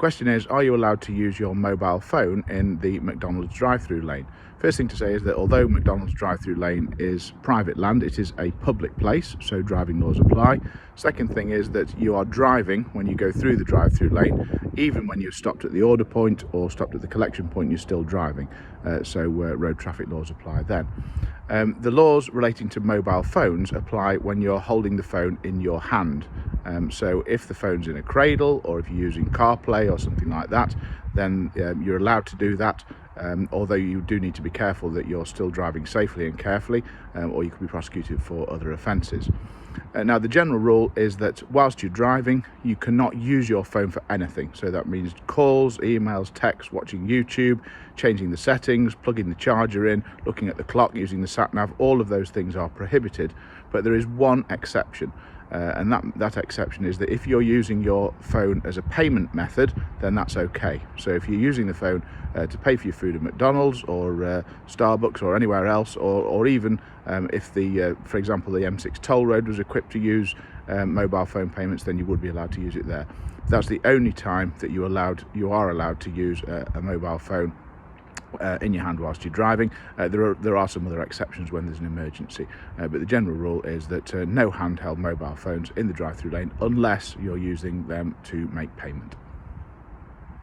Question is, are you allowed to use your mobile phone in the McDonald's drive-through lane? First thing to say is that although McDonald's drive-through lane is private land, it is a public place, so driving laws apply. Second thing is that you are driving when you go through the drive-through lane. Even when you're stopped at the order point or stopped at the collection point, you're still driving. So road traffic laws apply then. The laws relating to mobile phones apply when you're holding the phone in your hand. So if the phone's in a cradle, or if you're using CarPlay or something like that, then you're allowed to do that. Although you do need to be careful that you're still driving safely and carefully, or you could be prosecuted for other offences. Now, the general rule is that whilst you're driving, you cannot use your phone for anything. So that means calls, emails, texts, watching YouTube, changing the settings, plugging the charger in, looking at the clock, using the sat-nav. All of those things are prohibited, but there is one exception. And that exception is that if you're using your phone as a payment method, then that's okay. So if you're using the phone to pay for your food at McDonald's or Starbucks or anywhere else, or even if for example, the M6 toll road was equipped to use mobile phone payments, then you would be allowed to use it there. That's the only time that you are allowed to use a mobile phone in your hand whilst you're driving. There are some other exceptions when there's an emergency, but the general rule is that no handheld mobile phones in the drive-through lane unless you're using them to make payment.